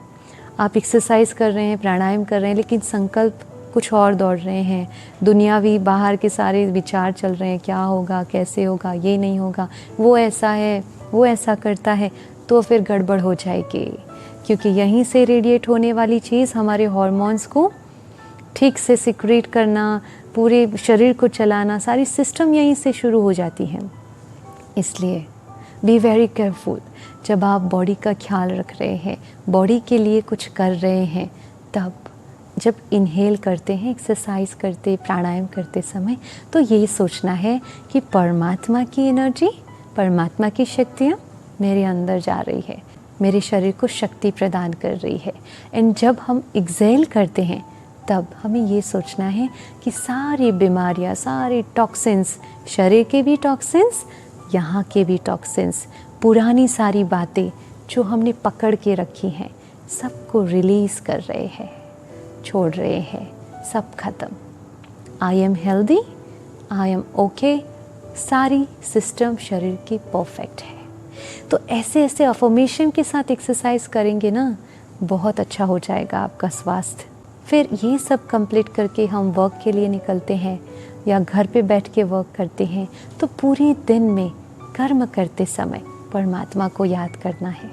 आप एक्सरसाइज कर रहे हैं, प्राणायाम कर रहे हैं, लेकिन संकल्प कुछ और दौड़ रहे हैं, दुनियावी बाहर के सारे विचार चल रहे हैं, क्या होगा, कैसे होगा, ये नहीं होगा, वो ऐसा है, वो ऐसा करता है, तो फिर गड़बड़ हो जाएगी। क्योंकि यहीं से रेडिएट होने वाली चीज़ हमारे हार्मोन्स को ठीक से सिक्रेट करना, पूरे शरीर को चलाना, सारी सिस्टम यहीं से शुरू हो जाती है। इसलिए बी वेरी केयरफुल। जब आप बॉडी का ख्याल रख रहे हैं, बॉडी के लिए कुछ कर रहे हैं, तब जब इनहेल करते हैं, एक्सरसाइज करते, प्राणायाम करते समय, तो यही सोचना है कि परमात्मा की एनर्जी, परमात्मा की शक्तियाँ मेरे अंदर जा रही है, मेरे शरीर को शक्ति प्रदान कर रही है। एंड जब हम एक्सेल करते हैं, तब हमें ये सोचना है कि सारी बीमारियाँ, सारे टॉक्सिन्स, शरीर के भी टॉक्सिन्स, यहाँ के भी टॉक्सिन्स, पुरानी सारी बातें जो हमने पकड़ के रखी हैं, सबको रिलीज़ कर रहे हैं, छोड़ रहे हैं, सब खत्म। I am healthy, I am okay, सारी सिस्टम शरीर की परफेक्ट है। तो ऐसे ऐसे अफर्मेशन के साथ एक्सरसाइज करेंगे ना, बहुत अच्छा हो जाएगा आपका स्वास्थ्य। फिर ये सब कंप्लीट करके हम वर्क के लिए निकलते हैं या घर पे बैठ के वर्क करते हैं, तो पूरे दिन में कर्म करते समय परमात्मा को याद करना है।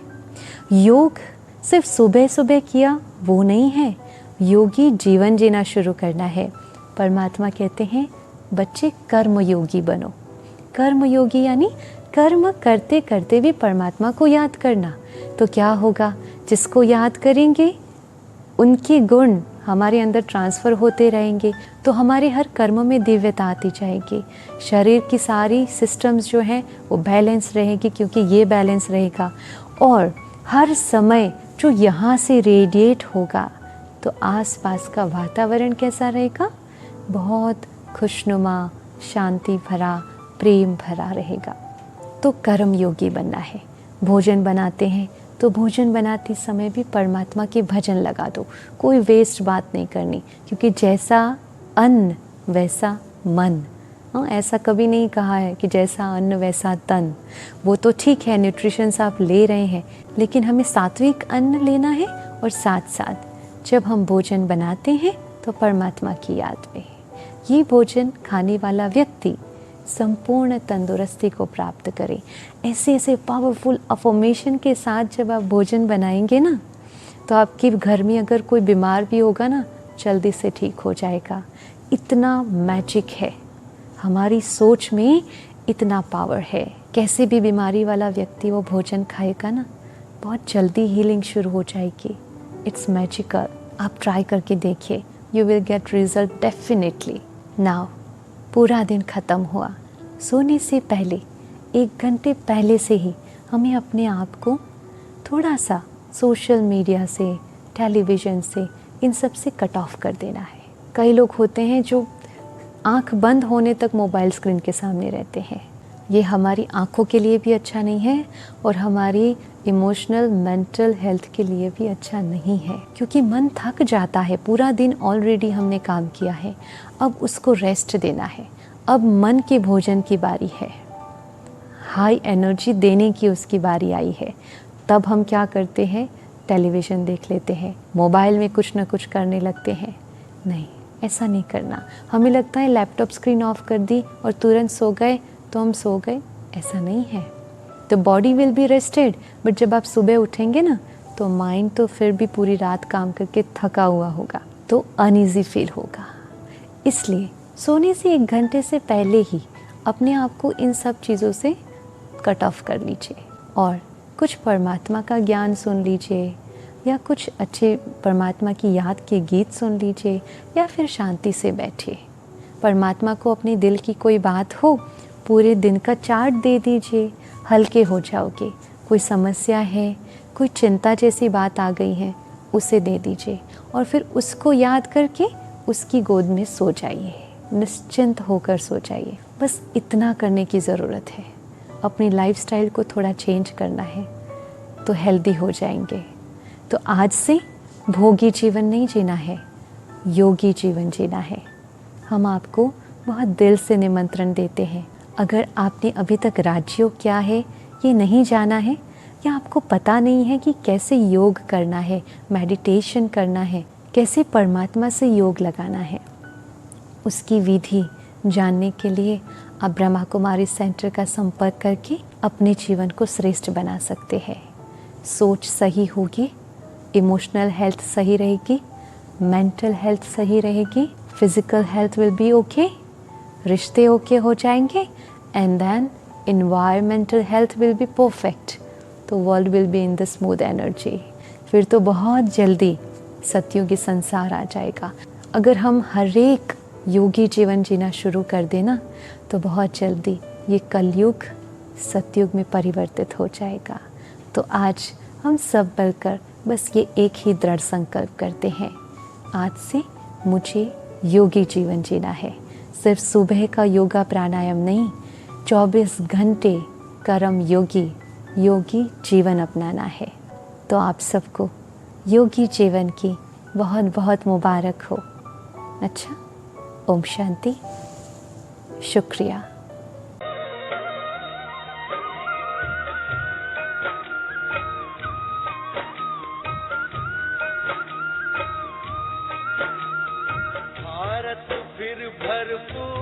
योग सिर्फ सुबह सुबह किया वो नहीं है, योगी जीवन जीना शुरू करना है। परमात्मा कहते हैं बच्चे कर्म योगी बनो। कर्म योगी यानी कर्म करते करते भी परमात्मा को याद करना। तो क्या होगा, जिसको याद करेंगे उनके गुण हमारे अंदर ट्रांसफ़र होते रहेंगे, तो हमारे हर कर्म में दिव्यता आती जाएगी। शरीर की सारी सिस्टम्स जो हैं वो बैलेंस रहेगी, क्योंकि ये बैलेंस रहेगा। और हर समय जो यहाँ से रेडिएट होगा, तो आसपास का वातावरण कैसा रहेगा, बहुत खुशनुमा, शांति भरा, प्रेम भरा रहेगा। तो कर्म योगी बनना है। भोजन बनाते हैं तो भोजन बनाते समय भी परमात्मा के भजन लगा दो, कोई वेस्ट बात नहीं करनी, क्योंकि जैसा अन्न वैसा मन। ऐसा कभी नहीं कहा है कि जैसा अन्न वैसा तन। वो तो ठीक है, न्यूट्रिशंस आप ले रहे हैं, लेकिन हमें सात्विक अन्न लेना है। और साथ साथ जब हम भोजन बनाते हैं तो परमात्मा की याद में ये भोजन खाने वाला व्यक्ति संपूर्ण तंदुरुस्ती को प्राप्त करें। ऐसे ऐसे पावरफुल अफर्मेशन के साथ जब आप भोजन बनाएंगे ना, तो आपके घर में अगर कोई बीमार भी होगा ना, जल्दी से ठीक हो जाएगा। इतना मैजिक है, हमारी सोच में इतना पावर है। कैसे भी बीमारी वाला व्यक्ति वो भोजन खाएगा ना, बहुत जल्दी हीलिंग शुरू हो जाएगी। It's magical. आप ट्राई करके देखिए, you will get result definitely. Now पूरा दिन ख़त्म हुआ, सोने से पहले 1 घंटे पहले से ही हमें अपने आप को थोड़ा सा सोशल मीडिया से, टेलीविज़न से, इन सब से कट ऑफ कर देना है। कई लोग होते हैं जो आंख बंद होने तक मोबाइल स्क्रीन के सामने रहते हैं। ये हमारी आँखों के लिए भी अच्छा नहीं है और हमारी इमोशनल मेंटल हेल्थ के लिए भी अच्छा नहीं है, क्योंकि मन थक जाता है। पूरा दिन ऑलरेडी हमने काम किया है, अब उसको रेस्ट देना है। अब मन के भोजन की बारी है, हाई एनर्जी देने की उसकी बारी आई है। तब हम क्या करते हैं, टेलीविज़न देख लेते हैं, मोबाइल में कुछ ना कुछ करने लगते हैं। नहीं, ऐसा नहीं करना। हमें लगता है लैपटॉप स्क्रीन ऑफ कर दी और तुरंत सो गए तो हम सो गए, ऐसा नहीं है। तो body will be rested, but जब आप सुबह उठेंगे ना तो माइंड तो फिर भी पूरी रात काम करके थका हुआ होगा, तो अनईजी फील होगा। इसलिए सोने से 1 घंटे से पहले ही अपने आप को इन सब चीज़ों से कट ऑफ कर लीजिए और कुछ परमात्मा का ज्ञान सुन लीजिए, या कुछ अच्छे परमात्मा की याद के गीत सुन लीजिए, या फिर शांति से बैठिए। परमात्मा को अपने दिल की कोई बात हो, पूरे दिन का चार्ट दे दीजिए, हल्के हो जाओगे। कोई समस्या है, कोई चिंता जैसी बात आ गई है, उसे दे दीजिए और फिर उसको याद करके उसकी गोद में सो जाइए, निश्चिंत होकर सो जाइए। बस इतना करने की ज़रूरत है। अपनी लाइफस्टाइल को थोड़ा चेंज करना है तो हेल्दी हो जाएंगे। तो आज से भोगी जीवन नहीं जीना है, योगी जीवन जीना है। हम आपको बहुत दिल से निमंत्रण देते हैं। अगर आपने अभी तक राजयोग क्या है ये नहीं जाना है, या आपको पता नहीं है कि कैसे योग करना है, मेडिटेशन करना है, कैसे परमात्मा से योग लगाना है, उसकी विधि जानने के लिए आप ब्रह्मा कुमारी सेंटर का संपर्क करके अपने जीवन को श्रेष्ठ बना सकते हैं। सोच सही होगी, इमोशनल हेल्थ सही रहेगी, मेंटल हेल्थ सही रहेगी, physical health will be okay, रिश्ते ओके हो जाएंगे, and then environmental health will be perfect. तो world will be in the smooth energy. फिर तो बहुत जल्दी सतयुगी संसार आ जाएगा। अगर हम हर एक योगी जीवन जीना शुरू कर देना तो बहुत जल्दी ये कलयुग सतयुग में परिवर्तित हो जाएगा। तो आज हम सब मिलकर बस ये एक ही दृढ़ संकल्प करते हैं, आज से मुझे योगी जीवन जीना है। सिर्फ सुबह का योगा प्राणायाम नहीं, 24 घंटे कर्म योगी जीवन अपनाना है। तो आप सबको योगी जीवन की बहुत बहुत मुबारक हो। अच्छा, ओम शांति, शुक्रिया। भारत फिर भरपूर